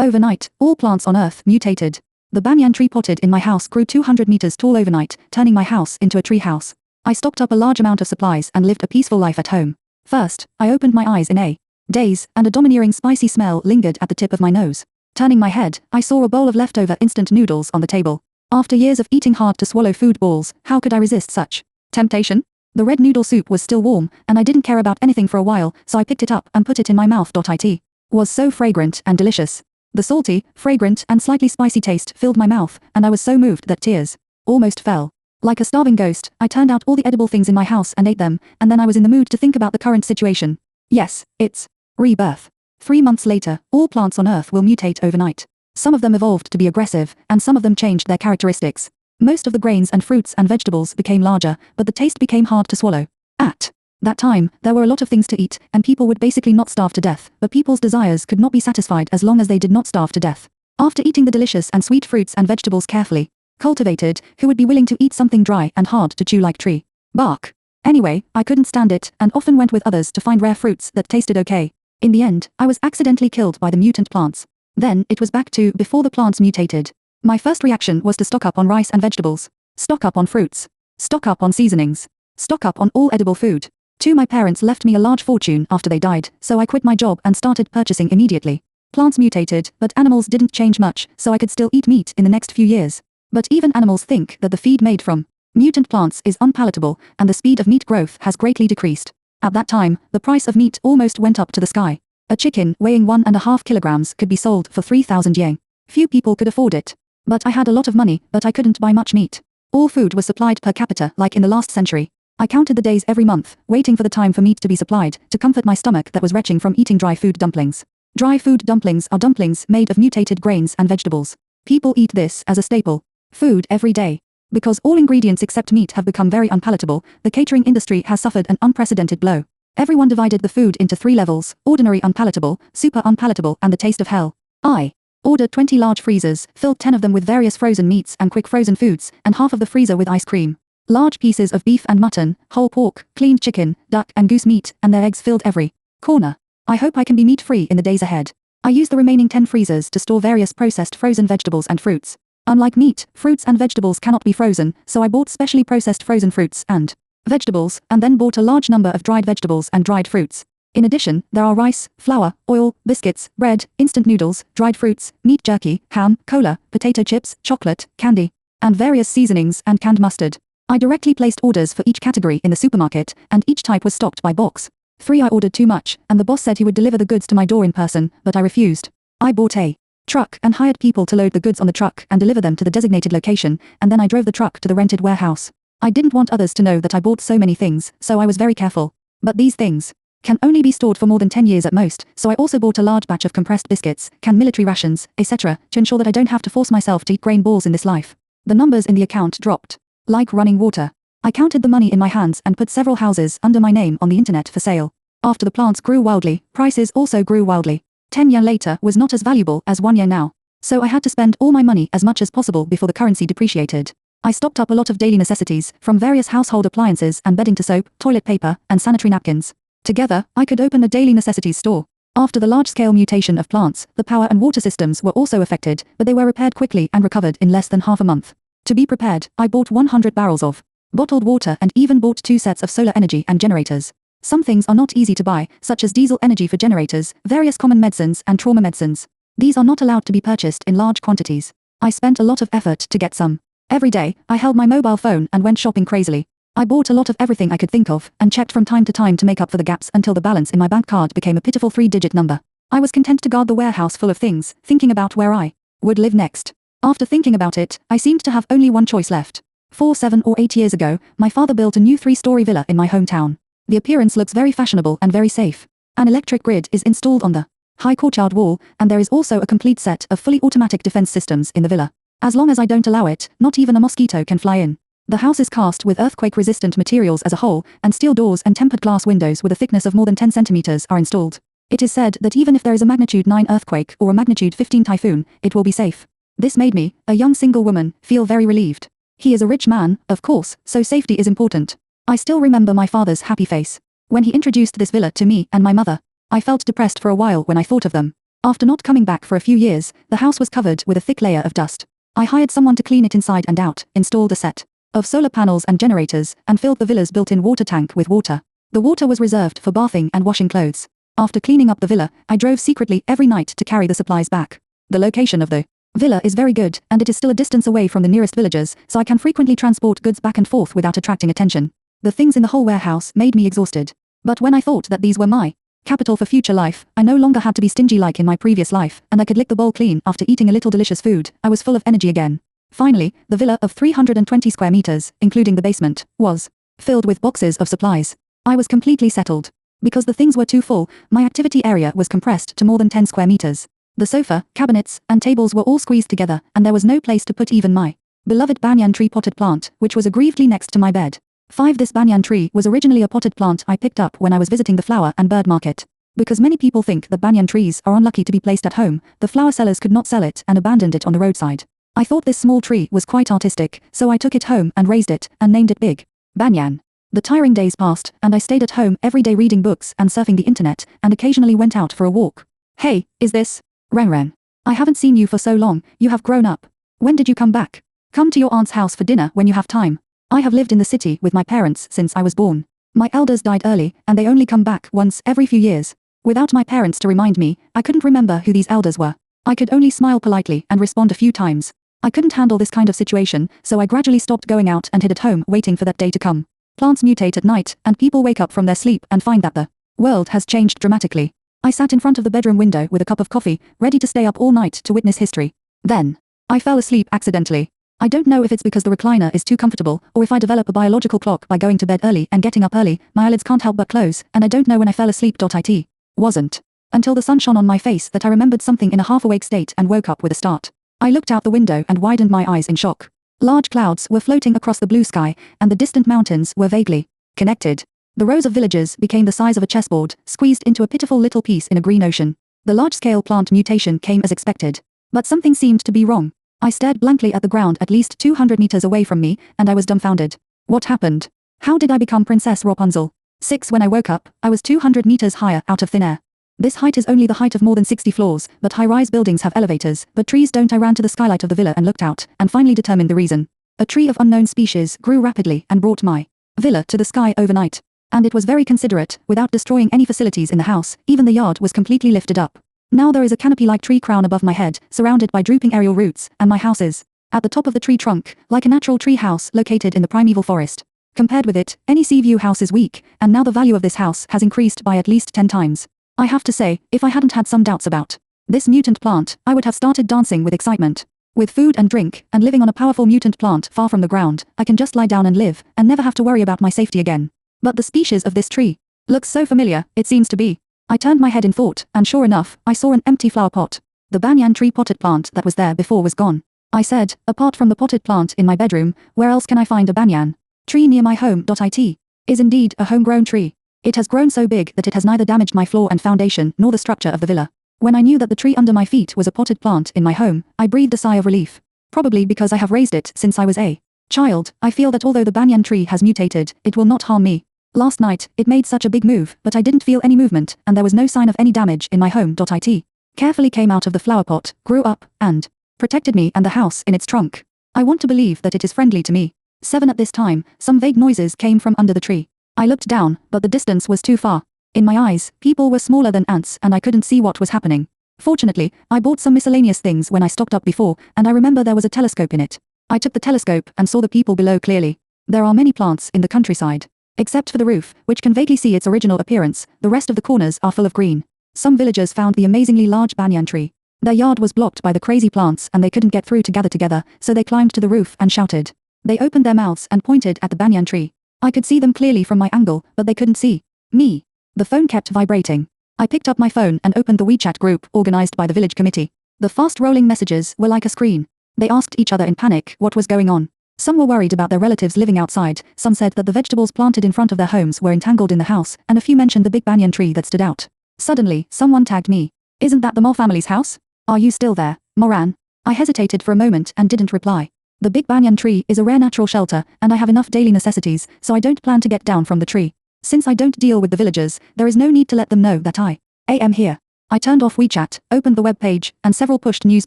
Overnight, all plants on Earth mutated. The banyan tree potted in my house grew 200 meters tall overnight, turning my house into a tree house. I stocked up a large amount of supplies and lived a peaceful life at home. First, I opened my eyes in a daze, and a domineering spicy smell lingered at the tip of my nose. Turning my head, I saw a bowl of leftover instant noodles on the table. After years of eating hard-to-swallow food balls, how could I resist such temptation? The red noodle soup was still warm, and I didn't care about anything for a while, so I picked it up and put it in my mouth. It was so fragrant and delicious. The salty, fragrant, and slightly spicy taste filled my mouth, and I was so moved that tears almost fell. Like a starving ghost, I turned out all the edible things in my house and ate them, and then I was in the mood to think about the current situation. Yes, it's rebirth. 3 months later, all plants on Earth will mutate overnight. Some of them evolved to be aggressive, and some of them changed their characteristics. Most of the grains and fruits and vegetables became larger, but the taste became hard to swallow. At that time, there were a lot of things to eat, and people would basically not starve to death, but people's desires could not be satisfied as long as they did not starve to death. After eating the delicious and sweet fruits and vegetables carefully cultivated, who would be willing to eat something dry and hard to chew like tree bark? Anyway, I couldn't stand it, and often went with others to find rare fruits that tasted okay. In the end, I was accidentally killed by the mutant plants. Then, it was back to before the plants mutated. My first reaction was to stock up on rice and vegetables. Stock up on fruits. Stock up on seasonings. Stock up on all edible food. My parents left me a large fortune after they died, so I quit my job and started purchasing immediately. Plants mutated, but animals didn't change much, so I could still eat meat in the next few years. But even animals think that the feed made from mutant plants is unpalatable, and the speed of meat growth has greatly decreased. At that time, the price of meat almost went up to the sky. A chicken weighing 1.5 kilograms could be sold for 3,000 yen. Few people could afford it. But I had a lot of money, but I couldn't buy much meat. All food was supplied per capita like in the last century. I counted the days every month, waiting for the time for meat to be supplied, to comfort my stomach that was retching from eating dry food dumplings. Dry food dumplings are dumplings made of mutated grains and vegetables. People eat this as a staple food every day. Because all ingredients except meat have become very unpalatable, the catering industry has suffered an unprecedented blow. Everyone divided the food into 3 levels: ordinary unpalatable, super unpalatable, and the taste of hell. I ordered 20 large freezers, filled 10 of them with various frozen meats and quick frozen foods, and half of the freezer with ice cream. Large pieces of beef and mutton, whole pork, cleaned chicken, duck and goose meat, and their eggs filled every corner. I hope I can be meat-free in the days ahead. I used the remaining 10 freezers to store various processed frozen vegetables and fruits. Unlike meat, fruits and vegetables cannot be frozen, so I bought specially processed frozen fruits and vegetables, and then bought a large number of dried vegetables and dried fruits. In addition, there are rice, flour, oil, biscuits, bread, instant noodles, dried fruits, meat jerky, ham, cola, potato chips, chocolate, candy, and various seasonings and canned mustard. I directly placed orders for each category in the supermarket, and each type was stocked by box. 3 I ordered too much, and the boss said he would deliver the goods to my door in person, but I refused. I bought a truck and hired people to load the goods on the truck and deliver them to the designated location, and then I drove the truck to the rented warehouse. I didn't want others to know that I bought so many things, so I was very careful. But these things can only be stored for more than 10 years at most, so I also bought a large batch of compressed biscuits, canned military rations, etc., to ensure that I don't have to force myself to eat grain balls in this life. The numbers in the account dropped like running water. I counted the money in my hands and put several houses under my name on the internet for sale. After the plants grew wildly, prices also grew wildly. 10 yen later was not as valuable as 1 yen now. So I had to spend all my money as much as possible before the currency depreciated. I stocked up a lot of daily necessities, from various household appliances and bedding to soap, toilet paper, and sanitary napkins. Together, I could open a daily necessities store. After the large-scale mutation of plants, the power and water systems were also affected, but they were repaired quickly and recovered in less than half a month. To be prepared, I bought 100 barrels of bottled water and even bought 2 sets of solar energy and generators. Some things are not easy to buy, such as diesel energy for generators, various common medicines, and trauma medicines. These are not allowed to be purchased in large quantities. I spent a lot of effort to get some. Every day, I held my mobile phone and went shopping crazily. I bought a lot of everything I could think of, and checked from time to time to make up for the gaps until the balance in my bank card became a pitiful 3-digit number. I was content to guard the warehouse full of things, thinking about where I would live next. After thinking about it, I seemed to have only one choice left. 7 or 8 years ago, my father built a new 3-story villa in my hometown. The appearance looks very fashionable and very safe. An electric grid is installed on the high courtyard wall, and there is also a complete set of fully automatic defense systems in the villa. As long as I don't allow it, not even a mosquito can fly in. The house is cast with earthquake-resistant materials as a whole, and steel doors and tempered glass windows with a thickness of more than 10 centimeters are installed. It is said that even if there is a magnitude 9 earthquake or a magnitude 15 typhoon, it will be safe. This made me, a young single woman, feel very relieved. He is a rich man, of course, so safety is important. I still remember my father's happy face when he introduced this villa to me and my mother. I felt depressed for a while when I thought of them. After not coming back for a few years, the house was covered with a thick layer of dust. I hired someone to clean it inside and out, installed a set of solar panels and generators, and filled the villa's built-in water tank with water. The water was reserved for bathing and washing clothes. After cleaning up the villa, I drove secretly every night to carry the supplies back. The location of the villa is very good, and it is still a distance away from the nearest villages, so I can frequently transport goods back and forth without attracting attention. The things in the whole warehouse made me exhausted. But when I thought that these were my capital for future life, I no longer had to be stingy like in my previous life, and I could lick the bowl clean after eating a little delicious food. I was full of energy again. Finally, the villa of 320 square meters, including the basement, was filled with boxes of supplies. I was completely settled. Because the things were too full, my activity area was compressed to more than 10 square meters. The sofa, cabinets, and tables were all squeezed together, and there was no place to put even my beloved banyan tree potted plant, which was aggrievedly next to my bed. This banyan tree was originally a potted plant I picked up when I was visiting the flower and bird market. Because many people think that banyan trees are unlucky to be placed at home, the flower sellers could not sell it and abandoned it on the roadside. I thought this small tree was quite artistic, so I took it home and raised it, and named it Big Banyan. The tiring days passed, and I stayed at home every day reading books and surfing the internet, and occasionally went out for a walk. Hey, is this Ren? I haven't seen you for so long, you have grown up. When did you come back? Come to your aunt's house for dinner when you have time. I have lived in the city with my parents since I was born. My elders died early, and they only come back once every few years. Without my parents to remind me, I couldn't remember who these elders were. I could only smile politely and respond a few times. I couldn't handle this kind of situation, so I gradually stopped going out and hid at home waiting for that day to come. Plants mutate at night, and people wake up from their sleep and find that the world has changed dramatically. I sat in front of the bedroom window with a cup of coffee, ready to stay up all night to witness history. Then, I fell asleep accidentally. I don't know if it's because the recliner is too comfortable, or if I develop a biological clock by going to bed early and getting up early, my eyelids can't help but close, and I don't know when I fell asleep. It wasn't until the sun shone on my face that I remembered something in a half-awake state and woke up with a start. I looked out the window and widened my eyes in shock. Large clouds were floating across the blue sky, and the distant mountains were vaguely connected. The rows of villages became the size of a chessboard, squeezed into a pitiful little piece in a green ocean. The large-scale plant mutation came as expected. But something seemed to be wrong. I stared blankly at the ground at least 200 meters away from me, and I was dumbfounded. What happened? How did I become Princess Rapunzel? 6 When I woke up, I was 200 meters higher out of thin air. This height is only the height of more than 60 floors, but high-rise buildings have elevators, but trees don't. I ran to the skylight of the villa and looked out, and finally determined the reason. A tree of unknown species grew rapidly and brought my villa to the sky overnight. And it was very considerate, without destroying any facilities in the house. Even the yard was completely lifted up. Now there is a canopy-like tree crown above my head, surrounded by drooping aerial roots, and my house is at the top of the tree trunk, like a natural tree house located in the primeval forest. Compared with it, any sea view house is weak, and now the value of this house has increased by at least 10 times. I have to say, if I hadn't had some doubts about this mutant plant, I would have started dancing with excitement. With food and drink, and living on a powerful mutant plant far from the ground, I can just lie down and live, and never have to worry about my safety again. But the species of this tree looks so familiar, it seems to be. I turned my head in thought, and sure enough, I saw an empty flower pot. The banyan tree potted plant that was there before was gone. I said, apart from the potted plant in my bedroom, where else can I find a banyan tree near my home? It is indeed a homegrown tree. It has grown so big that it has neither damaged my floor and foundation nor the structure of the villa. When I knew that the tree under my feet was a potted plant in my home, I breathed a sigh of relief. Probably because I have raised it since I was a child, I feel that although the banyan tree has mutated, it will not harm me. Last night, it made such a big move, but I didn't feel any movement, and there was no sign of any damage in my home. It carefully came out of the flower pot, grew up, and protected me and the house in its trunk. I want to believe that it is friendly to me. 7 At this time, some vague noises came from under the tree. I looked down, but the distance was too far. In my eyes, people were smaller than ants, and I couldn't see what was happening. Fortunately, I bought some miscellaneous things when I stocked up before, and I remember there was a telescope in it. I took the telescope and saw the people below clearly. There are many plants in the countryside. Except for the roof, which can vaguely see its original appearance, the rest of the corners are full of green. Some villagers found the amazingly large banyan tree. Their yard was blocked by the crazy plants and they couldn't get through to gather together, so they climbed to the roof and shouted. They opened their mouths and pointed at the banyan tree. I could see them clearly from my angle, but they couldn't see me. The phone kept vibrating. I picked up my phone and opened the WeChat group organized by the village committee. The fast-rolling messages were like a screen. They asked each other in panic what was going on. Some were worried about their relatives living outside, some said that the vegetables planted in front of their homes were entangled in the house, and a few mentioned the big banyan tree that stood out. Suddenly, someone tagged me. Isn't that the Moore family's house? Are you still there, Moran? I hesitated for a moment and didn't reply. The big banyan tree is a rare natural shelter, and I have enough daily necessities, so I don't plan to get down from the tree. Since I don't deal with the villagers, there is no need to let them know that I am here. I turned off WeChat, opened the web page, and several pushed news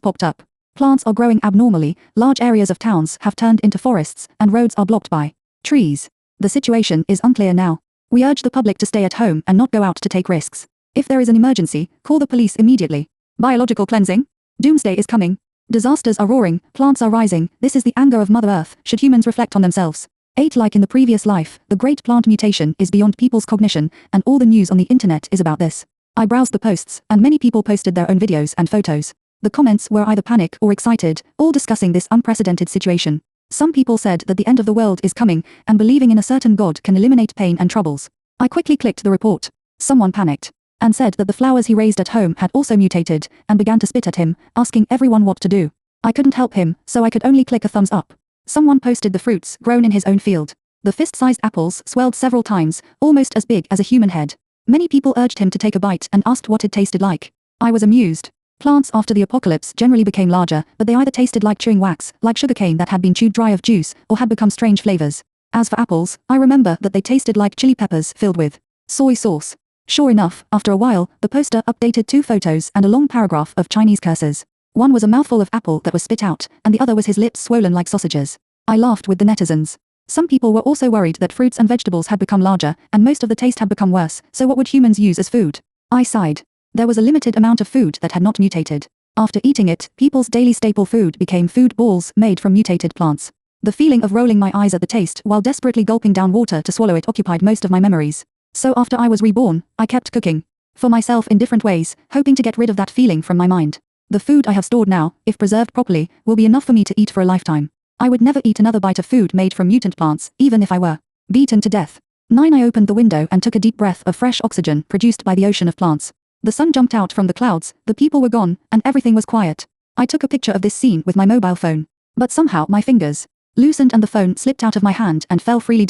popped up. Plants are growing abnormally, large areas of towns have turned into forests, and roads are blocked by trees. The situation is unclear now. We urge the public to stay at home and not go out to take risks. If there is an emergency, call the police immediately. Biological cleansing? Doomsday is coming. Disasters are roaring, plants are rising, this is the anger of Mother Earth, should humans reflect on themselves. 8 Like in the previous life, the great plant mutation is beyond people's cognition, and all the news on the internet is about this. I browsed the posts, and many people posted their own videos and photos. The comments were either panic or excited, all discussing this unprecedented situation. Some people said that the end of the world is coming, and believing in a certain God can eliminate pain and troubles. I quickly clicked the report. Someone panicked and said that the flowers he raised at home had also mutated, and began to spit at him, asking everyone what to do. I couldn't help him, so I could only click a thumbs up. Someone posted the fruits grown in his own field. The fist-sized apples swelled several times, almost as big as a human head. Many people urged him to take a bite and asked what it tasted like. I was amused. Plants after the apocalypse generally became larger, but they either tasted like chewing wax, like sugarcane that had been chewed dry of juice, or had become strange flavors. As for apples, I remember that they tasted like chili peppers filled with soy sauce. Sure enough, after a while, the poster updated 2 photos and a long paragraph of Chinese curses. One was a mouthful of apple that was spit out, and the other was his lips swollen like sausages. I laughed with the netizens. Some people were also worried that fruits and vegetables had become larger, and most of the taste had become worse, so what would humans use as food? I sighed. There was a limited amount of food that had not mutated. After eating it, people's daily staple food became food balls made from mutated plants. The feeling of rolling my eyes at the taste while desperately gulping down water to swallow it occupied most of my memories. So after I was reborn, I kept cooking. For myself in different ways, hoping to get rid of that feeling from my mind. The food I have stored now, if preserved properly, will be enough for me to eat for a lifetime. I would never eat another bite of food made from mutant plants, even if I were beaten to death. 9 I opened the window and took a deep breath of fresh oxygen produced by the ocean of plants. The sun jumped out from the clouds, the people were gone, and everything was quiet. I took a picture of this scene with my mobile phone. But somehow my fingers loosened and the phone slipped out of my hand and fell freely.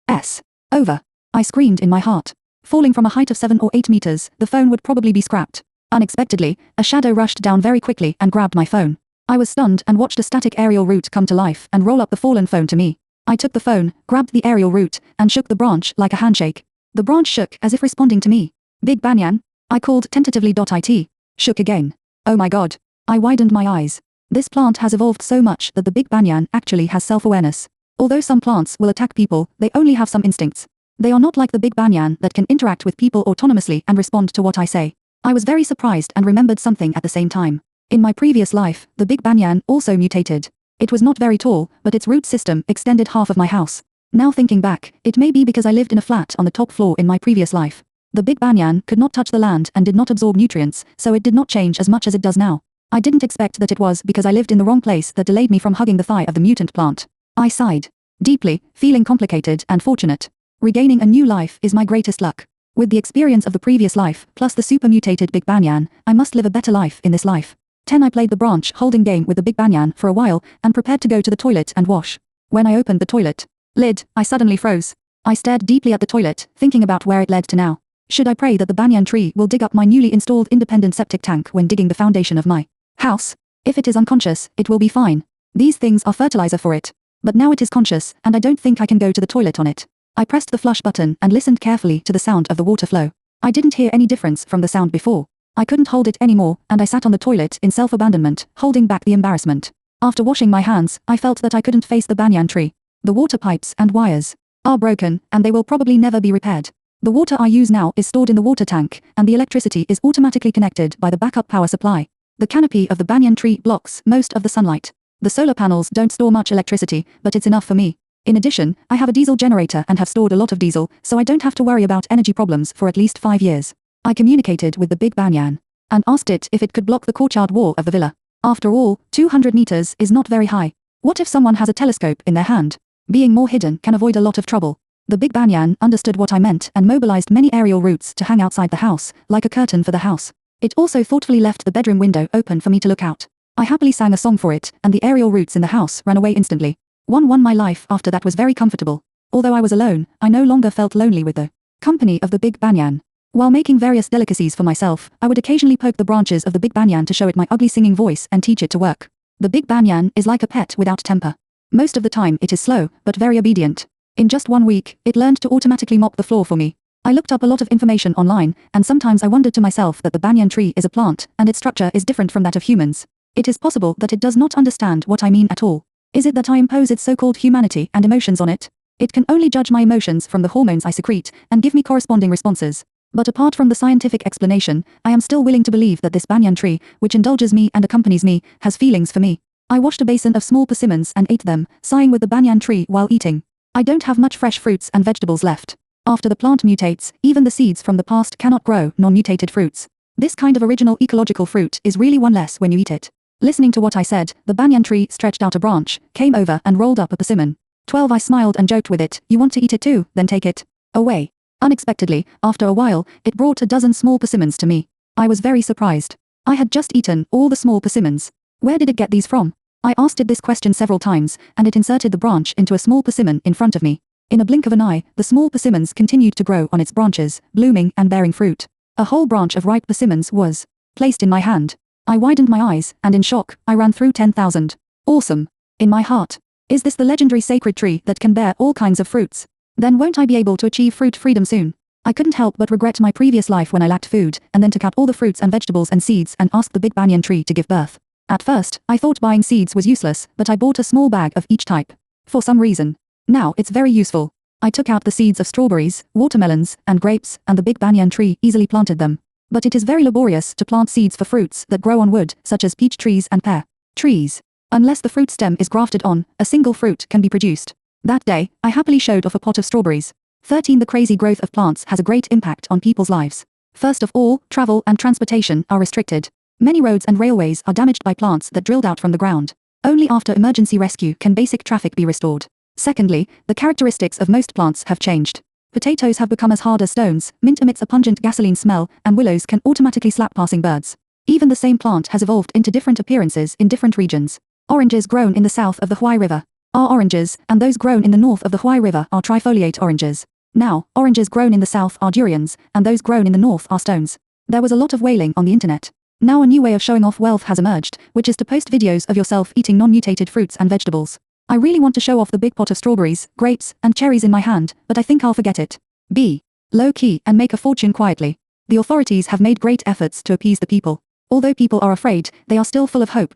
It's over. I screamed in my heart. Falling from a height of 7 or 8 meters, the phone would probably be scrapped. Unexpectedly, a shadow rushed down very quickly and grabbed my phone. I was stunned and watched a static aerial root come to life and roll up the fallen phone to me. I took the phone, grabbed the aerial root, and shook the branch like a handshake. The branch shook as if responding to me. Big banyan? I called tentatively. It shook again. Oh my god. I widened my eyes. This plant has evolved so much that the big banyan actually has self-awareness. Although some plants will attack people, they only have some instincts. They are not like the big banyan that can interact with people autonomously and respond to what I say. I was very surprised and remembered something at the same time. In my previous life, the big banyan also mutated. It was not very tall, but its root system extended half of my house. Now thinking back, it may be because I lived in a flat on the top floor in my previous life. The big banyan could not touch the land and did not absorb nutrients, so it did not change as much as it does now. I didn't expect that it was because I lived in the wrong place that delayed me from hugging the thigh of the mutant plant. I sighed deeply, feeling complicated and fortunate. Regaining a new life is my greatest luck. With the experience of the previous life, plus the super mutated big banyan, I must live a better life in this life. 10 I played the branch holding game with the big banyan for a while, and prepared to go to the toilet and wash. When I opened the toilet lid, I suddenly froze. I stared deeply at the toilet, thinking about where it led to now. Should I pray that the banyan tree will dig up my newly installed independent septic tank when digging the foundation of my house? If it is unconscious, it will be fine. These things are fertilizer for it. But now it is conscious, and I don't think I can go to the toilet on it. I pressed the flush button and listened carefully to the sound of the water flow. I didn't hear any difference from the sound before. I couldn't hold it anymore, and I sat on the toilet in self-abandonment, holding back the embarrassment. After washing my hands, I felt that I couldn't face the banyan tree. The water pipes and wires are broken, and they will probably never be repaired. The water I use now is stored in the water tank, and the electricity is automatically connected by the backup power supply. The canopy of the banyan tree blocks most of the sunlight. The solar panels don't store much electricity, but it's enough for me. In addition, I have a diesel generator and have stored a lot of diesel, so I don't have to worry about energy problems for at least 5 years. I communicated with the big banyan and asked it if it could block the courtyard wall of the villa. After all, 200 meters is not very high. What if someone has a telescope in their hand? Being more hidden can avoid a lot of trouble. The big banyan understood what I meant and mobilized many aerial roots to hang outside the house, like a curtain for the house. It also thoughtfully left the bedroom window open for me to look out. I happily sang a song for it, and the aerial roots in the house ran away instantly. My life after that was very comfortable. Although I was alone, I no longer felt lonely with the company of the big banyan. While making various delicacies for myself, I would occasionally poke the branches of the big banyan to show it my ugly singing voice and teach it to work. The big banyan is like a pet without temper. Most of the time it is slow, but very obedient. In just 1 week, it learned to automatically mop the floor for me. I looked up a lot of information online, and sometimes I wondered to myself that the banyan tree is a plant, and its structure is different from that of humans. It is possible that it does not understand what I mean at all. Is it that I impose its so-called humanity and emotions on it? It can only judge my emotions from the hormones I secrete, and give me corresponding responses. But apart from the scientific explanation, I am still willing to believe that this banyan tree, which indulges me and accompanies me, has feelings for me. I washed a basin of small persimmons and ate them, sighing with the banyan tree while eating. I don't have much fresh fruits and vegetables left. After the plant mutates, even the seeds from the past cannot grow non-mutated fruits. This kind of original ecological fruit is really one less when you eat it. Listening to what I said, the banyan tree stretched out a branch, came over and rolled up a persimmon. 12 I smiled and joked with it, "You want to eat it too? Then take it away." Unexpectedly, after a while, it brought a dozen small persimmons to me. I was very surprised. I had just eaten all the small persimmons. Where did it get these from? I asked it this question several times, and it inserted the branch into a small persimmon in front of me. In a blink of an eye, the small persimmons continued to grow on its branches, blooming and bearing fruit. A whole branch of ripe persimmons was placed in my hand. I widened my eyes, and in shock, I ran through 10,000. Awesome. In my heart. Is this the legendary sacred tree that can bear all kinds of fruits? Then won't I be able to achieve fruit freedom soon? I couldn't help but regret my previous life when I lacked food, and then took out all the fruits and vegetables and seeds and asked the big banyan tree to give birth. At first, I thought buying seeds was useless, but I bought a small bag of each type. For some reason. Now it's very useful. I took out the seeds of strawberries, watermelons, and grapes, and the big banyan tree easily planted them. But it is very laborious to plant seeds for fruits that grow on wood, such as peach trees and pear trees. Unless the fruit stem is grafted on, a single fruit can be produced. That day, I happily showed off a pot of strawberries. 13 The crazy growth of plants has a great impact on people's lives. First of all, travel and transportation are restricted. Many roads and railways are damaged by plants that drilled out from the ground. Only after emergency rescue can basic traffic be restored. Secondly, the characteristics of most plants have changed. Potatoes have become as hard as stones, mint emits a pungent gasoline smell, and willows can automatically slap passing birds. Even the same plant has evolved into different appearances in different regions. Oranges grown in the south of the Huai River are oranges, and those grown in the north of the Huai River are trifoliate oranges. Now, oranges grown in the south are durians, and those grown in the north are stones. There was a lot of wailing on the internet. Now a new way of showing off wealth has emerged, which is to post videos of yourself eating non-mutated fruits and vegetables. I really want to show off the big pot of strawberries, grapes, and cherries in my hand, but I think I'll forget it. B. Low-key and make a fortune quietly. The authorities have made great efforts to appease the people. Although people are afraid, they are still full of hope.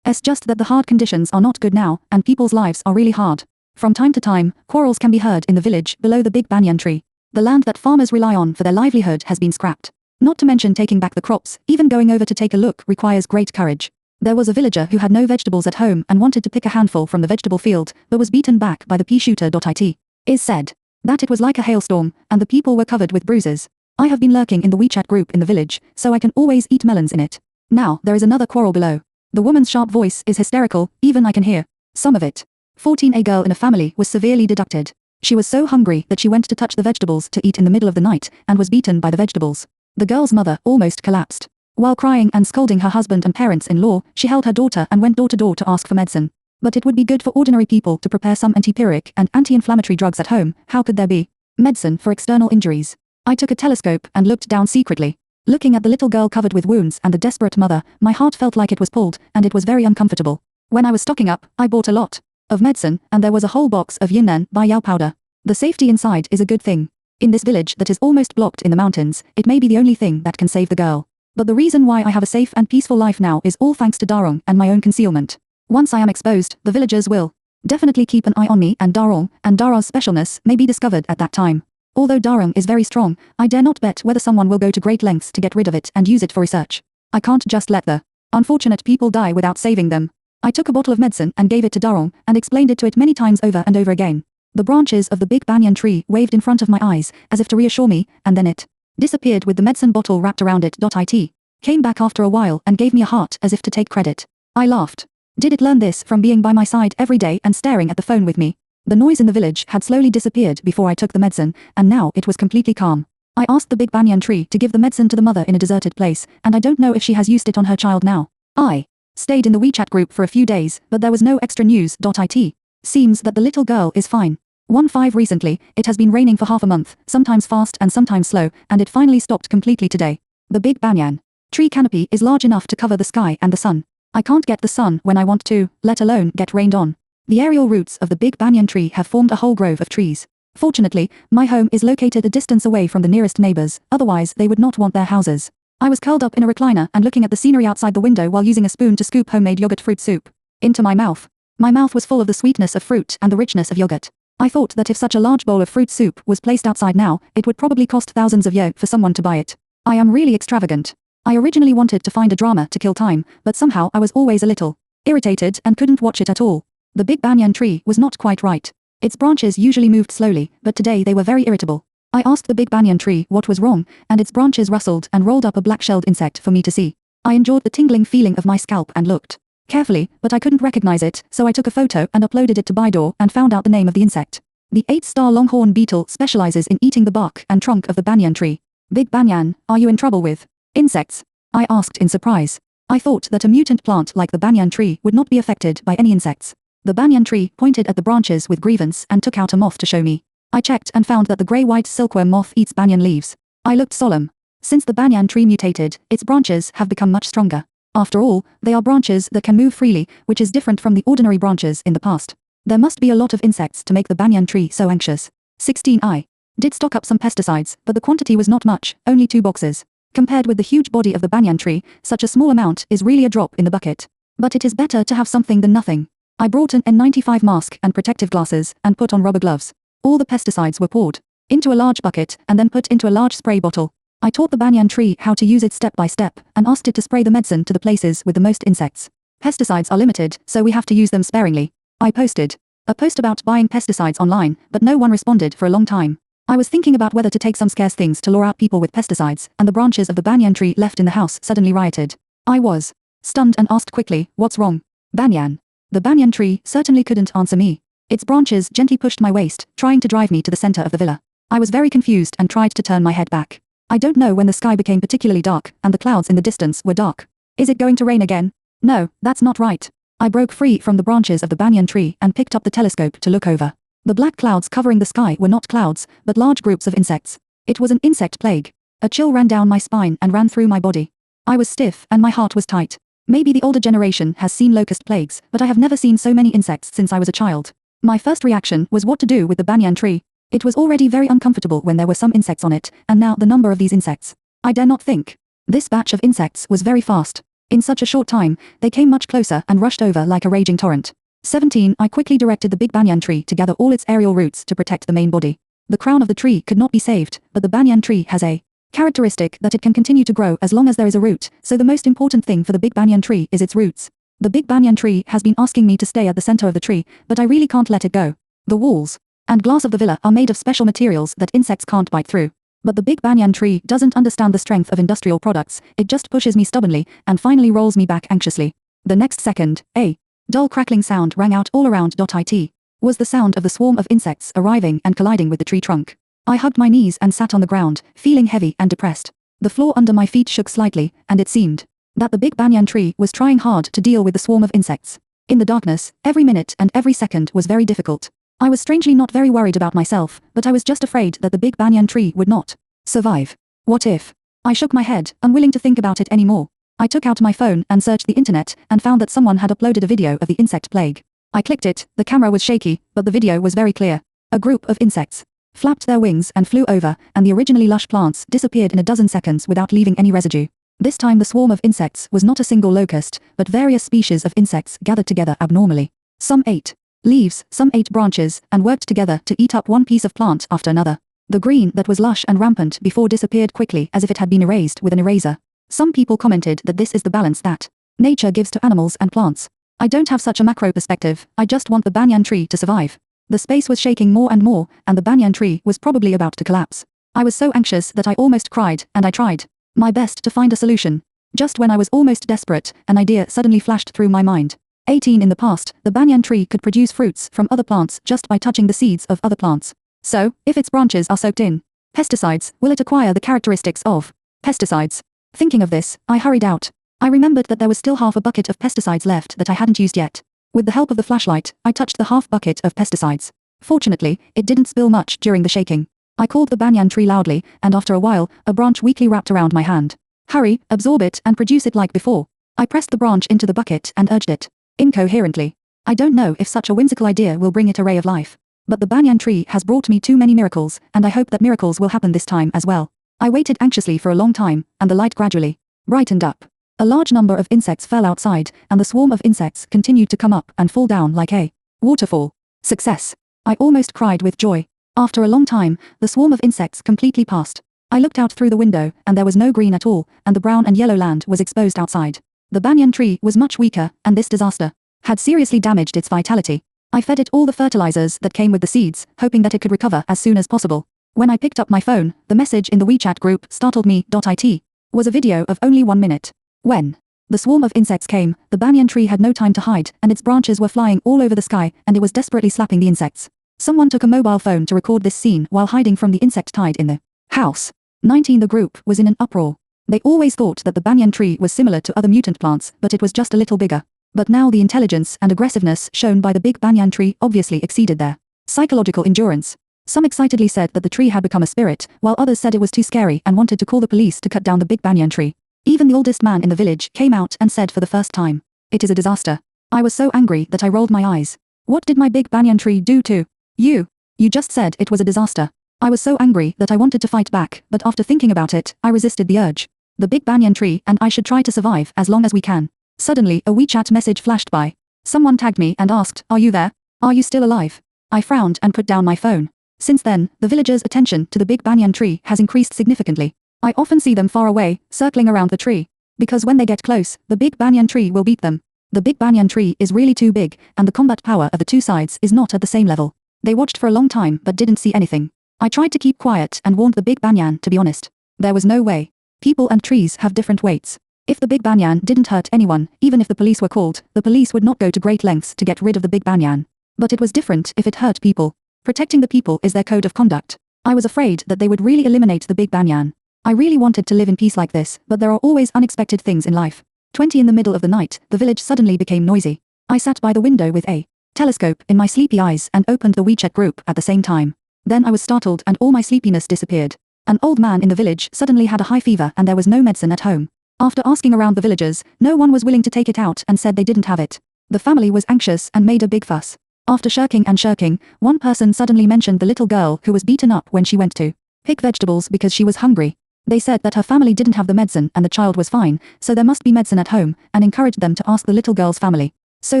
It's just that the hard conditions are not good now, and people's lives are really hard. From time to time, quarrels can be heard in the village below the big banyan tree. The land that farmers rely on for their livelihood has been scrapped. Not to mention taking back the crops, even going over to take a look requires great courage. There was a villager who had no vegetables at home and wanted to pick a handful from the vegetable field, but was beaten back by the pea shooter. It is said that it was like a hailstorm, and the people were covered with bruises. I have been lurking in the WeChat group in the village, so I can always eat melons in it. Now, there is another quarrel below. The woman's sharp voice is hysterical, even I can hear some of it. 14 A girl in a family was severely deducted. She was so hungry that she went to touch the vegetables to eat in the middle of the night, and was beaten by the vegetables. The girl's mother almost collapsed. While crying and scolding her husband and parents-in-law, she held her daughter and went door to door to ask for medicine. But it would be good for ordinary people to prepare some antipyretic and anti-inflammatory drugs at home. How could there be medicine for external injuries? I took a telescope and looked down secretly. Looking at the little girl covered with wounds and the desperate mother, my heart felt like it was pulled, and it was very uncomfortable. When I was stocking up, I bought a lot of medicine, and there was a whole box of Yunnan Bai Yao powder. The safety inside is a good thing. In this village that is almost blocked in the mountains, it may be the only thing that can save the girl. But the reason why I have a safe and peaceful life now is all thanks to Darong and my own concealment. Once I am exposed, the villagers will definitely keep an eye on me, and Darong's specialness may be discovered at that time. Although Darong is very strong, I dare not bet whether someone will go to great lengths to get rid of it and use it for research. I can't just let the unfortunate people die without saving them. I took a bottle of medicine and gave it to Darong, and explained it to it many times over and over again. The branches of the big banyan tree waved in front of my eyes, as if to reassure me, and then it disappeared with the medicine bottle wrapped around it. It came back after a while and gave me a heart as if to take credit. I laughed. Did it learn this from being by my side every day and staring at the phone with me? The noise in the village had slowly disappeared before I took the medicine, and now it was completely calm. I asked the big banyan tree to give the medicine to the mother in a deserted place, and I don't know if she has used it on her child now. I stayed in the WeChat group for a few days, but there was no extra news. It seems that the little girl is fine. 1-5 Recently, it has been raining for half a month, sometimes fast and sometimes slow, and it finally stopped completely today. The big banyan tree canopy is large enough to cover the sky and the sun. I can't get the sun when I want to, let alone get rained on. The aerial roots of the big banyan tree have formed a whole grove of trees. Fortunately, my home is located a distance away from the nearest neighbors, otherwise they would not want their houses. I was curled up in a recliner and looking at the scenery outside the window while using a spoon to scoop homemade yogurt fruit soup into my mouth. My mouth was full of the sweetness of fruit and the richness of yogurt. I thought that if such a large bowl of fruit soup was placed outside now, it would probably cost thousands of yen for someone to buy it. I am really extravagant. I originally wanted to find a drama to kill time, but somehow I was always a little irritated and couldn't watch it at all. The big banyan tree was not quite right. Its branches usually moved slowly, but today they were very irritable. I asked the big banyan tree what was wrong, and its branches rustled and rolled up a black-shelled insect for me to see. I enjoyed the tingling feeling of my scalp and looked carefully, but I couldn't recognize it, so I took a photo and uploaded it to Baidu and found out the name of the insect. The 8-star longhorn beetle specializes in eating the bark and trunk of the banyan tree. Big banyan, are you in trouble with insects? I asked in surprise. I thought that a mutant plant like the banyan tree would not be affected by any insects. The banyan tree pointed at the branches with grievance and took out a moth to show me. I checked and found that the grey-white silkworm moth eats banyan leaves. I looked solemn. Since the banyan tree mutated, its branches have become much stronger. After all, they are branches that can move freely, which is different from the ordinary branches in the past. There must be a lot of insects to make the banyan tree so anxious. 16. I did stock up some pesticides, but the quantity was not much, only 2 boxes. Compared with the huge body of the banyan tree, such a small amount is really a drop in the bucket. But it is better to have something than nothing. I brought an N95 mask and protective glasses and put on rubber gloves. All the pesticides were poured into a large bucket and then put into a large spray bottle. I taught the banyan tree how to use it step by step and asked it to spray the medicine to the places with the most insects. Pesticides are limited, so we have to use them sparingly. I posted a post about buying pesticides online, but no one responded for a long time. I was thinking about whether to take some scarce things to lure out people with pesticides, and the branches of the banyan tree left in the house suddenly rioted. I was stunned and asked quickly, "What's wrong?" "Banyan." The banyan tree certainly couldn't answer me. Its branches gently pushed my waist, trying to drive me to the center of the villa. I was very confused and tried to turn my head back. I don't know when the sky became particularly dark, and the clouds in the distance were dark. Is it going to rain again? No, that's not right. I broke free from the branches of the banyan tree and picked up the telescope to look over. The black clouds covering the sky were not clouds, but large groups of insects. It was an insect plague. A chill ran down my spine and ran through my body. I was stiff and my heart was tight. Maybe the older generation has seen locust plagues, but I have never seen so many insects since I was a child. My first reaction was what to do with the banyan tree. It was already very uncomfortable when there were some insects on it, and now the number of these insects. I dare not think. This batch of insects was very fast. In such a short time, they came much closer and rushed over like a raging torrent. 17. I quickly directed the big banyan tree to gather all its aerial roots to protect the main body. The crown of the tree could not be saved, but the banyan tree has a characteristic that it can continue to grow as long as there is a root, so the most important thing for the big banyan tree is its roots. The big banyan tree has been asking me to stay at the center of the tree, but I really can't let it go. The walls and glass of the villa are made of special materials that insects can't bite through. But the big banyan tree doesn't understand the strength of industrial products, it just pushes me stubbornly, and finally rolls me back anxiously. The next second, a dull crackling sound rang out all around. It was the sound of the swarm of insects arriving and colliding with the tree trunk. I hugged my knees and sat on the ground, feeling heavy and depressed. The floor under my feet shook slightly, and it seemed that the big banyan tree was trying hard to deal with the swarm of insects. In the darkness, every minute and every second was very difficult. I was strangely not very worried about myself, but I was just afraid that the big banyan tree would not survive. What if? I shook my head, unwilling to think about it anymore. I took out my phone and searched the internet and found that someone had uploaded a video of the insect plague. I clicked it, the camera was shaky, but the video was very clear. A group of insects flapped their wings and flew over, and the originally lush plants disappeared in a dozen seconds without leaving any residue. This time the swarm of insects was not a single locust, but various species of insects gathered together abnormally. Some ate leaves, some ate branches, and worked together to eat up one piece of plant after another. The green that was lush and rampant before disappeared quickly as if it had been erased with an eraser. Some people commented that this is the balance that nature gives to animals and plants. I don't have such a macro perspective, I just want the banyan tree to survive. The space was shaking more and more, and the banyan tree was probably about to collapse. I was so anxious that I almost cried, and I tried my best to find a solution. Just when I was almost desperate, an idea suddenly flashed through my mind. 18. In the past, the banyan tree could produce fruits from other plants just by touching the seeds of other plants. So, if its branches are soaked in pesticides, will it acquire the characteristics of pesticides? Thinking of this, I hurried out. I remembered that there was still half a bucket of pesticides left that I hadn't used yet. With the help of the flashlight, I touched the half bucket of pesticides. Fortunately, it didn't spill much during the shaking. I called the banyan tree loudly, and after a while, a branch weakly wrapped around my hand. Hurry, absorb it and produce it like before. I pressed the branch into the bucket and urged it incoherently. I don't know if such a whimsical idea will bring it a ray of life. But the banyan tree has brought me too many miracles, and I hope that miracles will happen this time as well. I waited anxiously for a long time, and the light gradually brightened up. A large number of insects fell outside, and the swarm of insects continued to come up and fall down like a waterfall. Success! I almost cried with joy. After a long time, the swarm of insects completely passed. I looked out through the window, and there was no green at all, and the brown and yellow land was exposed outside. The banyan tree was much weaker, and this disaster had seriously damaged its vitality. I fed it all the fertilizers that came with the seeds, hoping that it could recover as soon as possible. When I picked up my phone, the message in the WeChat group startled me. It was a video of only 1 minute. When the swarm of insects came, the banyan tree had no time to hide, and its branches were flying all over the sky, and it was desperately slapping the insects. Someone took a mobile phone to record this scene while hiding from the insect tide in the house. 19 The group was in an uproar. They always thought that the banyan tree was similar to other mutant plants, but it was just a little bigger. But now the intelligence and aggressiveness shown by the big banyan tree obviously exceeded their psychological endurance. Some excitedly said that the tree had become a spirit, while others said it was too scary and wanted to call the police to cut down the big banyan tree. Even the oldest man in the village came out and said for the first time, "It is a disaster." I was so angry that I rolled my eyes. What did my big banyan tree do to you? You just said it was a disaster. I was so angry that I wanted to fight back, but after thinking about it, I resisted the urge. The big banyan tree and I should try to survive as long as we can. Suddenly, a WeChat message flashed by. Someone tagged me and asked, "Are you there? Are you still alive?" I frowned and put down my phone. Since then, the villagers' attention to the big banyan tree has increased significantly. I often see them far away, circling around the tree. Because when they get close, the big banyan tree will beat them. The big banyan tree is really too big, and the combat power of the two sides is not at the same level. They watched for a long time but didn't see anything. I tried to keep quiet and warned the big banyan to be honest. There was no way. People and trees have different weights. If the big banyan didn't hurt anyone, even if the police were called, the police would not go to great lengths to get rid of the big banyan. But it was different if it hurt people. Protecting the people is their code of conduct. I was afraid that they would really eliminate the big banyan. I really wanted to live in peace like this, but there are always unexpected things in life. 20 in the middle of the night, the village suddenly became noisy. I sat by the window with a telescope in my sleepy eyes and opened the WeChat group at the same time. Then I was startled and all my sleepiness disappeared. An old man in the village suddenly had a high fever and there was no medicine at home. After asking around the villagers, no one was willing to take it out and said they didn't have it. The family was anxious and made a big fuss. After shirking and shirking, one person suddenly mentioned the little girl who was beaten up when she went to pick vegetables because she was hungry. They said that her family didn't have the medicine and the child was fine, so there must be medicine at home, and encouraged them to ask the little girl's family. So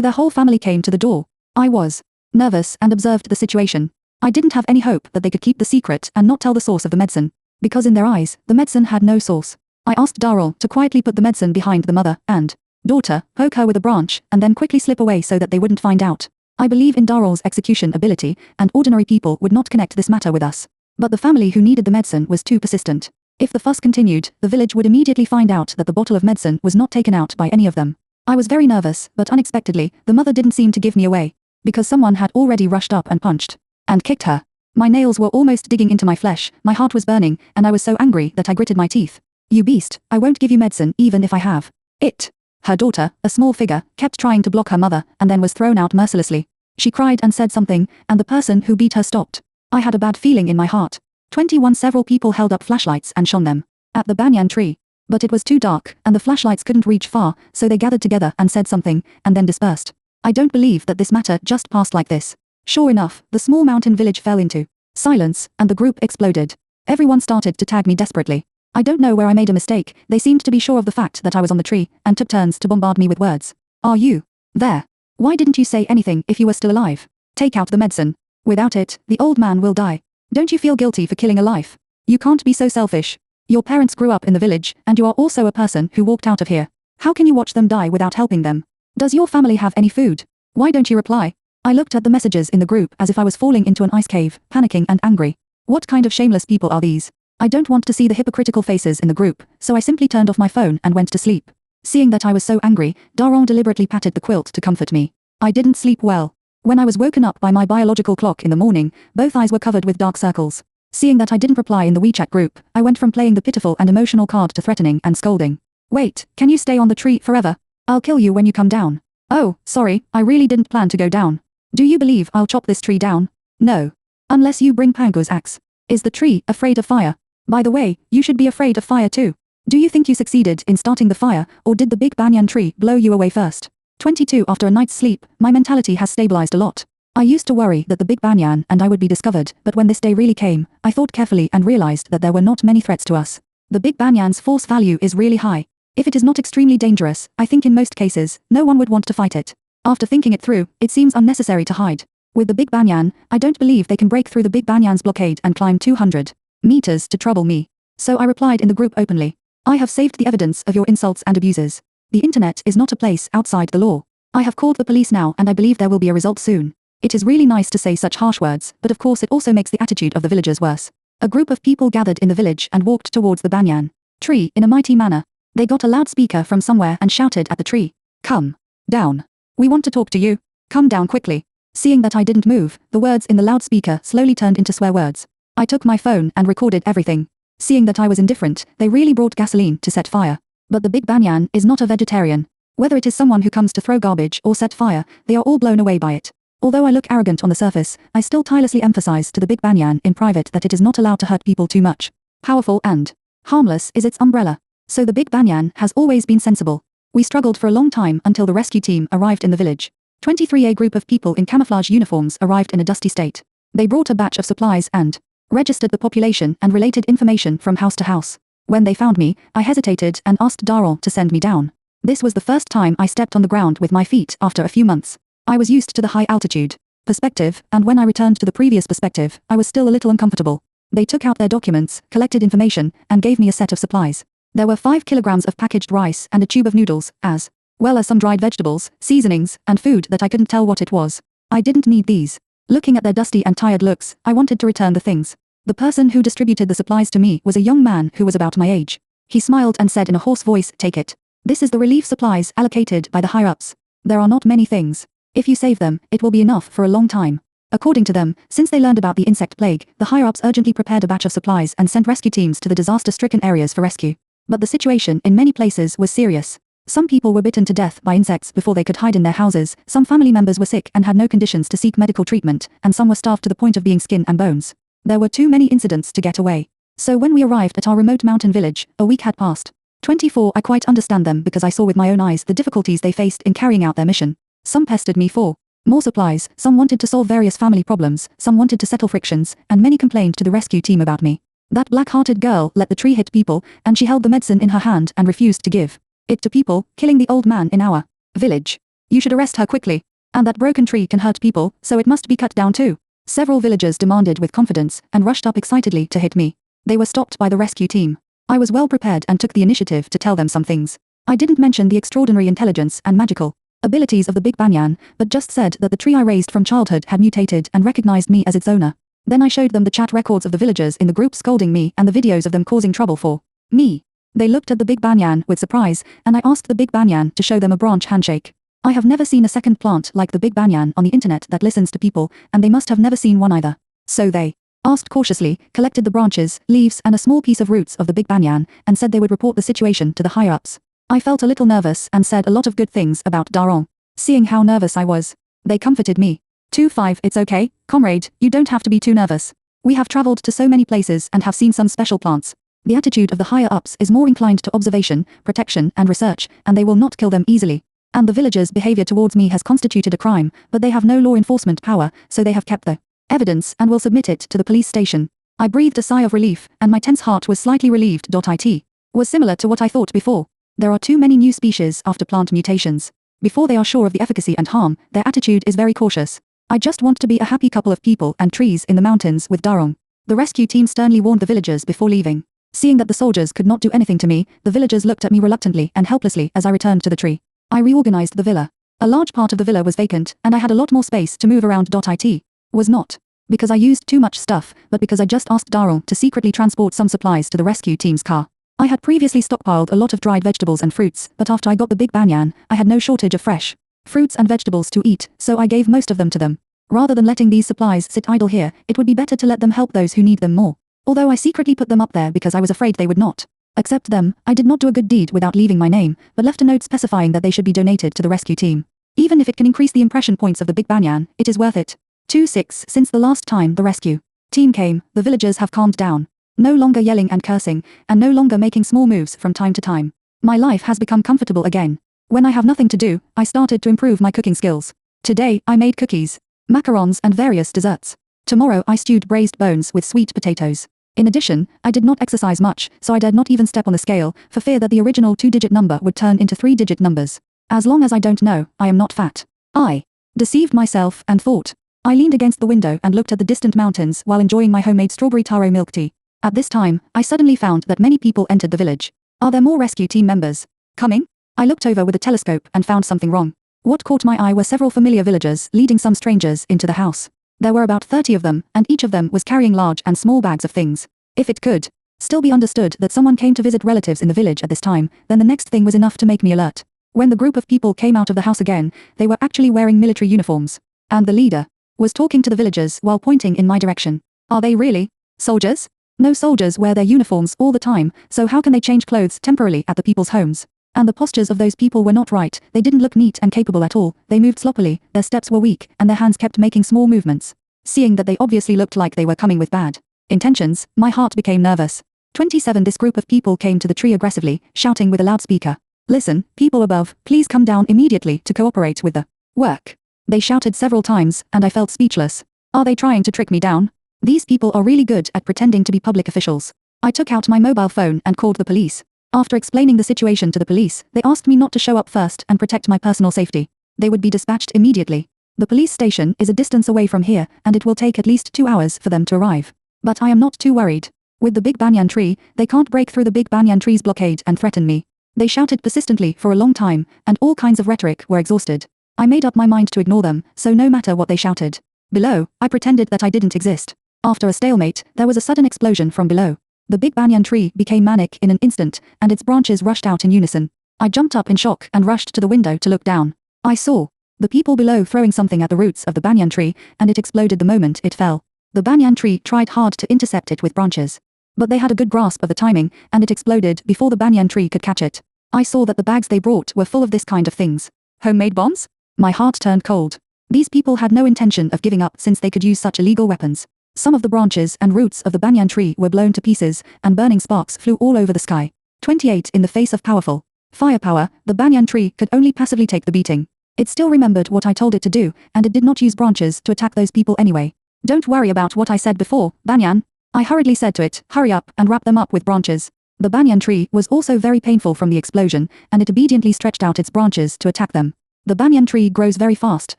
their whole family came to the door. I was nervous and observed the situation. I didn't have any hope that they could keep the secret and not tell the source of the medicine. Because in their eyes, the medicine had no source. I asked Darryl to quietly put the medicine behind the mother and daughter, poke her with a branch, and then quickly slip away so that they wouldn't find out. I believe in Darryl's execution ability, and ordinary people would not connect this matter with us. But the family who needed the medicine was too persistent. If the fuss continued, the village would immediately find out that the bottle of medicine was not taken out by any of them. I was very nervous, but unexpectedly, the mother didn't seem to give me away. Because someone had already rushed up and punched and kicked her. My nails were almost digging into my flesh, my heart was burning, and I was so angry that I gritted my teeth. "You beast, I won't give you medicine even if I have it." Her daughter, a small figure, kept trying to block her mother, and then was thrown out mercilessly. She cried and said something, and the person who beat her stopped. I had a bad feeling in my heart. 21 Several people held up flashlights and shone them at the banyan tree. But it was too dark, and the flashlights couldn't reach far, so they gathered together and said something, and then dispersed. I don't believe that this matter just passed like this. Sure enough, the small mountain village fell into silence, and the group exploded. Everyone started to tag me desperately. I don't know where I made a mistake. They seemed to be sure of the fact that I was on the tree, and took turns to bombard me with words. "Are you there? Why didn't you say anything if you were still alive? Take out the medicine. Without it, the old man will die. Don't you feel guilty for killing a life? You can't be so selfish. Your parents grew up in the village, and you are also a person who walked out of here. How can you watch them die without helping them? Does your family have any food? Why don't you reply?" I looked at the messages in the group as if I was falling into an ice cave, panicking and angry. What kind of shameless people are these? I don't want to see the hypocritical faces in the group, so I simply turned off my phone and went to sleep. Seeing that I was so angry, Darryl deliberately patted the quilt to comfort me. I didn't sleep well. When I was woken up by my biological clock in the morning, both eyes were covered with dark circles. Seeing that I didn't reply in the WeChat group, I went from playing the pitiful and emotional card to threatening and scolding. "Wait, can you stay on the tree forever? I'll kill you when you come down." "Oh, sorry, I really didn't plan to go down. Do you believe I'll chop this tree down?" "No. Unless you bring Pango's axe." "Is the tree afraid of fire? By the way, you should be afraid of fire too. Do you think you succeeded in starting the fire, or did the big banyan tree blow you away first?" 22 After a night's sleep, my mentality has stabilized a lot. I used to worry that the Big Banyan and I would be discovered, but when this day really came, I thought carefully and realized that there were not many threats to us. The Big Banyan's force value is really high. If it is not extremely dangerous, I think in most cases, no one would want to fight it. After thinking it through, it seems unnecessary to hide. With the Big Banyan, I don't believe they can break through the Big Banyan's blockade and climb 200 meters to trouble me. So I replied in the group openly. I have saved the evidence of your insults and abuses. The internet is not a place outside the law. I have called the police now and I believe there will be a result soon. It is really nice to say such harsh words, but of course it also makes the attitude of the villagers worse. A group of people gathered in the village and walked towards the banyan tree in a mighty manner. They got a loudspeaker from somewhere and shouted at the tree. Come down. We want to talk to you. Come down quickly. Seeing that I didn't move, the words in the loudspeaker slowly turned into swear words. I took my phone and recorded everything. Seeing that I was indifferent, they really brought gasoline to set fire. But the Big Banyan is not a vegetarian. Whether it is someone who comes to throw garbage or set fire, they are all blown away by it. Although I look arrogant on the surface, I still tirelessly emphasize to the Big Banyan in private that it is not allowed to hurt people too much. Powerful and harmless is its umbrella. So the Big Banyan has always been sensible. We struggled for a long time until the rescue team arrived in the village. 23A group of people in camouflage uniforms arrived in a dusty state. They brought a batch of supplies and registered the population and related information from house to house. When they found me, I hesitated and asked Darrell to send me down. This was the first time I stepped on the ground with my feet after a few months. I was used to the high altitude perspective, and when I returned to the previous perspective, I was still a little uncomfortable. They took out their documents, collected information, and gave me a set of supplies. There were 5 kilograms of packaged rice and a tube of noodles, as well as some dried vegetables, seasonings, and food that I couldn't tell what it was. I didn't need these. Looking at their dusty and tired looks, I wanted to return the things. The person who distributed the supplies to me was a young man who was about my age. He smiled and said in a hoarse voice, "Take it. This is the relief supplies allocated by the higher-ups. There are not many things. If you save them, it will be enough for a long time." According to them, since they learned about the insect plague, the higher-ups urgently prepared a batch of supplies and sent rescue teams to the disaster-stricken areas for rescue. But the situation in many places was serious. Some people were bitten to death by insects before they could hide in their houses, some family members were sick and had no conditions to seek medical treatment, and some were starved to the point of being skin and bones. There were too many incidents to get away. So when we arrived at our remote mountain village, a week had passed. 24 I quite understand them because I saw with my own eyes the difficulties they faced in carrying out their mission. Some pestered me for more supplies, some wanted to solve various family problems, some wanted to settle frictions, and many complained to the rescue team about me. That black-hearted girl let the tree hit people, and she held the medicine in her hand and refused to give it to people, killing the old man in our village. You should arrest her quickly. And that broken tree can hurt people, so it must be cut down too. Several villagers demanded with confidence, and rushed up excitedly to hit me. They were stopped by the rescue team. I was well prepared and took the initiative to tell them some things. I didn't mention the extraordinary intelligence and magical abilities of the Big Banyan, but just said that the tree I raised from childhood had mutated and recognized me as its owner. Then I showed them the chat records of the villagers in the group scolding me and the videos of them causing trouble for me. They looked at the Big Banyan with surprise, and I asked the Big Banyan to show them a branch handshake. I have never seen a second plant like the Big Banyan on the internet that listens to people, and they must have never seen one either. So they asked cautiously, collected the branches, leaves and a small piece of roots of the Big Banyan, and said they would report the situation to the higher-ups. I felt a little nervous and said a lot of good things about Daron. Seeing how nervous I was, they comforted me. 25 It's okay, comrade, you don't have to be too nervous. We have traveled to so many places and have seen some special plants. The attitude of the higher-ups is more inclined to observation, protection and research, and they will not kill them easily. And the villagers' behavior towards me has constituted a crime, but they have no law enforcement power, so they have kept the evidence and will submit it to the police station. I breathed a sigh of relief, and my tense heart was slightly relieved. It was similar to what I thought before. There are too many new species after plant mutations. Before they are sure of the efficacy and harm, their attitude is very cautious. I just want to be a happy couple of people and trees in the mountains with Darong. The rescue team sternly warned the villagers before leaving. Seeing that the soldiers could not do anything to me, the villagers looked at me reluctantly and helplessly as I returned to the tree. I reorganized the villa. A large part of the villa was vacant, and I had a lot more space to move around. It was not because I used too much stuff, but because I just asked Darong to secretly transport some supplies to the rescue team's car. I had previously stockpiled a lot of dried vegetables and fruits, but after I got the Big Banyan, I had no shortage of fresh fruits and vegetables to eat, so I gave most of them to them. Rather than letting these supplies sit idle here, it would be better to let them help those who need them more. Although I secretly put them up there because I was afraid they would not accept them, I did not do a good deed without leaving my name, but left a note specifying that they should be donated to the rescue team. Even if it can increase the impression points of the Big Banyan, it is worth it. 26 Since the last time the rescue team came, the villagers have calmed down. No longer yelling and cursing, and no longer making small moves from time to time. My life has become comfortable again. When I have nothing to do, I started to improve my cooking skills. Today, I made cookies. macarons and various desserts. Tomorrow I stewed braised bones with sweet potatoes. In addition, I did not exercise much, so I dared not even step on the scale, for fear that the original 2-digit number would turn into 3-digit numbers. As long as I don't know, I am not fat. I deceived myself and thought. I leaned against the window and looked at the distant mountains while enjoying my homemade strawberry taro milk tea. At this time, I suddenly found that many people entered the village. Are there more rescue team members coming? I looked over with a telescope and found something wrong. What caught my eye were several familiar villagers leading some strangers into the house. There were about 30 of them, and each of them was carrying large and small bags of things. If it could still be understood that someone came to visit relatives in the village at this time, then the next thing was enough to make me alert. When the group of people came out of the house again, they were actually wearing military uniforms. And the leader was talking to the villagers while pointing in my direction. Are they really soldiers? No, soldiers wear their uniforms all the time, so how can they change clothes temporarily at the people's homes? And the postures of those people were not right, they didn't look neat and capable at all, they moved sloppily, their steps were weak, and their hands kept making small movements. Seeing that they obviously looked like they were coming with bad intentions, my heart became nervous. 27 This group of people came to the tree aggressively, shouting with a loudspeaker. Listen, people above, please come down immediately to cooperate with the work. They shouted several times, and I felt speechless. Are they trying to trick me down? These people are really good at pretending to be public officials. I took out my mobile phone and called the police. After explaining the situation to the police, they asked me not to show up first and protect my personal safety. They would be dispatched immediately. The police station is a distance away from here, and it will take at least 2 hours for them to arrive. But I am not too worried. With the big banyan tree, they can't break through the big banyan tree's blockade and threaten me. They shouted persistently for a long time, and all kinds of rhetoric were exhausted. I made up my mind to ignore them, so no matter what they shouted. Below, I pretended that I didn't exist. After a stalemate, there was a sudden explosion from below. The big banyan tree became manic in an instant, and its branches rushed out in unison. I jumped up in shock and rushed to the window to look down. I saw the people below throwing something at the roots of the banyan tree, and it exploded the moment it fell. The banyan tree tried hard to intercept it with branches. But they had a good grasp of the timing, and it exploded before the banyan tree could catch it. I saw that the bags they brought were full of this kind of things. Homemade bombs? My heart turned cold. These people had no intention of giving up since they could use such illegal weapons. Some of the branches and roots of the banyan tree were blown to pieces, and burning sparks flew all over the sky. 28 In the face of powerful firepower, the banyan tree could only passively take the beating. It still remembered what I told it to do, and it did not use branches to attack those people anyway. Don't worry about what I said before, banyan. I hurriedly said to it, hurry up and wrap them up with branches. The banyan tree was also very painful from the explosion, and it obediently stretched out its branches to attack them. The banyan tree grows very fast,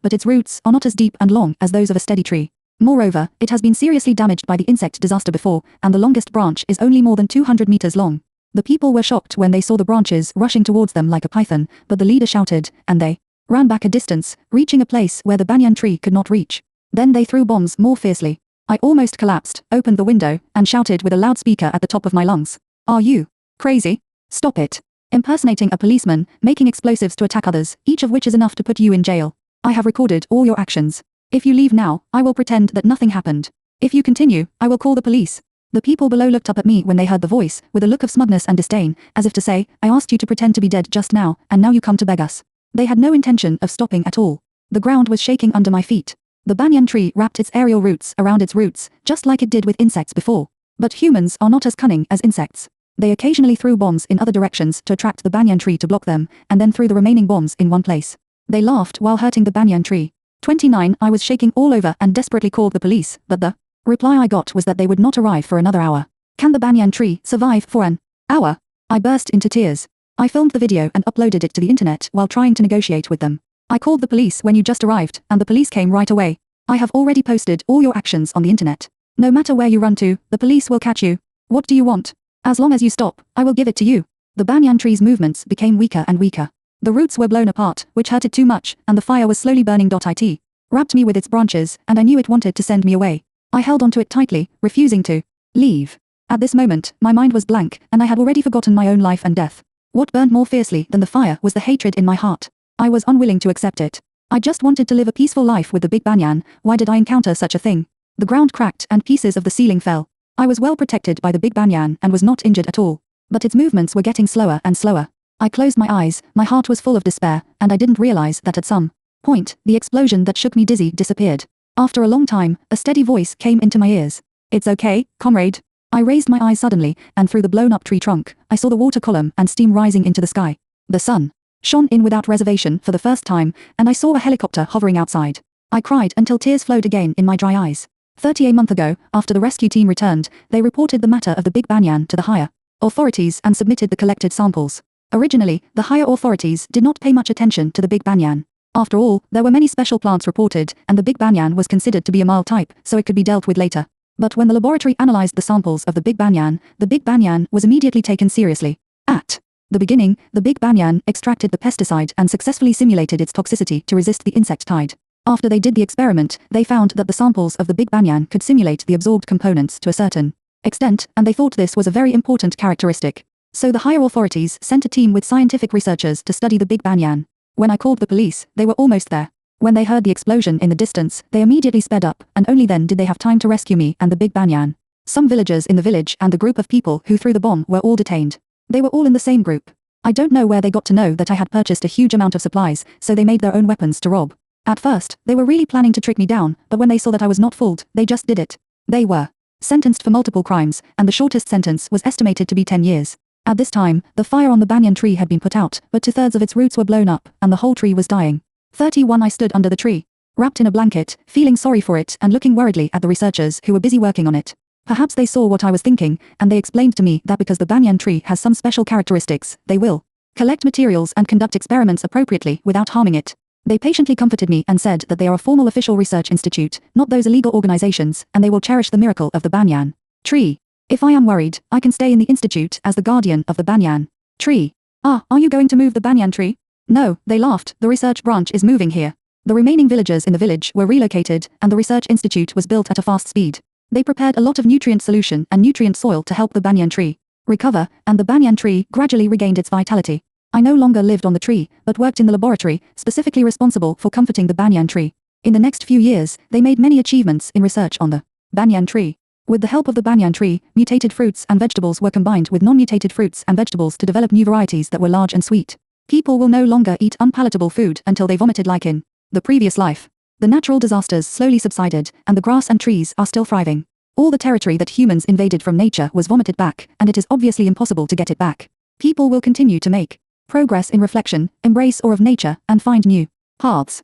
but its roots are not as deep and long as those of a steady tree. Moreover, it has been seriously damaged by the insect disaster before, and the longest branch is only more than 200 meters long. The people were shocked when they saw the branches rushing towards them like a python, but the leader shouted, and they ran back a distance, reaching a place where the banyan tree could not reach. Then they threw bombs more fiercely. I almost collapsed, opened the window, and shouted with a loudspeaker at the top of my lungs. Are you crazy? Stop it. Impersonating a policeman, making explosives to attack others, each of which is enough to put you in jail. I have recorded all your actions. If you leave now, I will pretend that nothing happened. If you continue, I will call the police. The people below looked up at me when they heard the voice, with a look of smugness and disdain, as if to say, I asked you to pretend to be dead just now, and now you come to beg us. They had no intention of stopping at all. The ground was shaking under my feet. The banyan tree wrapped its aerial roots around its roots, just like it did with insects before. But humans are not as cunning as insects. They occasionally threw bombs in other directions to attract the banyan tree to block them, and then threw the remaining bombs in one place. They laughed while hurting the banyan tree. 29 I was shaking all over and desperately called the police, but the reply I got was that they would not arrive for another hour. Can the banyan tree survive for an hour? I burst into tears. I filmed the video and uploaded it to the internet while trying to negotiate with them. I called the police when you just arrived, and the police came right away. I have already posted all your actions on the internet. No matter where you run to, the police will catch you. What do you want? As long as you stop, I will give it to you. The banyan tree's movements became weaker and weaker. The roots were blown apart, which hurt it too much, and the fire was slowly burning. It wrapped me with its branches, and I knew it wanted to send me away. I held onto it tightly, refusing to leave. At this moment, my mind was blank, and I had already forgotten my own life and death. What burned more fiercely than the fire was the hatred in my heart. I was unwilling to accept it. I just wanted to live a peaceful life with the big banyan. Why did I encounter such a thing? The ground cracked and pieces of the ceiling fell. I was well protected by the big banyan and was not injured at all. But its movements were getting slower and slower. I closed my eyes, my heart was full of despair, and I didn't realize that at some point, the explosion that shook me dizzy disappeared. After a long time, a steady voice came into my ears. It's okay, comrade. I raised my eyes suddenly, and through the blown-up tree trunk, I saw the water column and steam rising into the sky. The sun shone in without reservation for the first time, and I saw a helicopter hovering outside. I cried until tears flowed again in my dry eyes. 38 months ago, after the rescue team returned, they reported the matter of the big banyan to the higher authorities and submitted the collected samples. Originally, the higher authorities did not pay much attention to the big banyan. After all, there were many special plants reported, and the big banyan was considered to be a mild type, so it could be dealt with later. But when the laboratory analyzed the samples of the big banyan was immediately taken seriously. At the beginning, the big banyan extracted the pesticide and successfully simulated its toxicity to resist the insect tide. After they did the experiment, they found that the samples of the big banyan could simulate the absorbed components to a certain extent, and they thought this was a very important characteristic. So the higher authorities sent a team with scientific researchers to study the big banyan. When I called the police, they were almost there. When they heard the explosion in the distance, they immediately sped up, and only then did they have time to rescue me and the big banyan. Some villagers in the village and the group of people who threw the bomb were all detained. They were all in the same group. I don't know where they got to know that I had purchased a huge amount of supplies, so they made their own weapons to rob. At first, they were really planning to trick me down, but when they saw that I was not fooled, they just did it. They were sentenced for multiple crimes, and the shortest sentence was estimated to be 10 years. At this time, the fire on the banyan tree had been put out, but 2/3 of its roots were blown up, and the whole tree was dying. 31 I stood under the tree, wrapped in a blanket, feeling sorry for it and looking worriedly at the researchers who were busy working on it. Perhaps they saw what I was thinking, and they explained to me that because the banyan tree has some special characteristics, they will collect materials and conduct experiments appropriately without harming it. They patiently comforted me and said that they are a formal official research institute, not those illegal organizations, and they will cherish the miracle of the banyan tree. If I am worried, I can stay in the institute as the guardian of the banyan tree. Ah, are you going to move the banyan tree? No, they laughed, the research branch is moving here. The remaining villagers in the village were relocated, and the research institute was built at a fast speed. They prepared a lot of nutrient solution and nutrient soil to help the banyan tree recover, and the banyan tree gradually regained its vitality. I no longer lived on the tree, but worked in the laboratory, specifically responsible for comforting the banyan tree. In the next few years, they made many achievements in research on the banyan tree. With the help of the banyan tree, mutated fruits and vegetables were combined with non-mutated fruits and vegetables to develop new varieties that were large and sweet. People will no longer eat unpalatable food until they vomited like in the previous life. The natural disasters slowly subsided, and the grass and trees are still thriving. All the territory that humans invaded from nature was vomited back, and it is obviously impossible to get it back. People will continue to make progress in reflection, embrace awe of nature, and find new paths.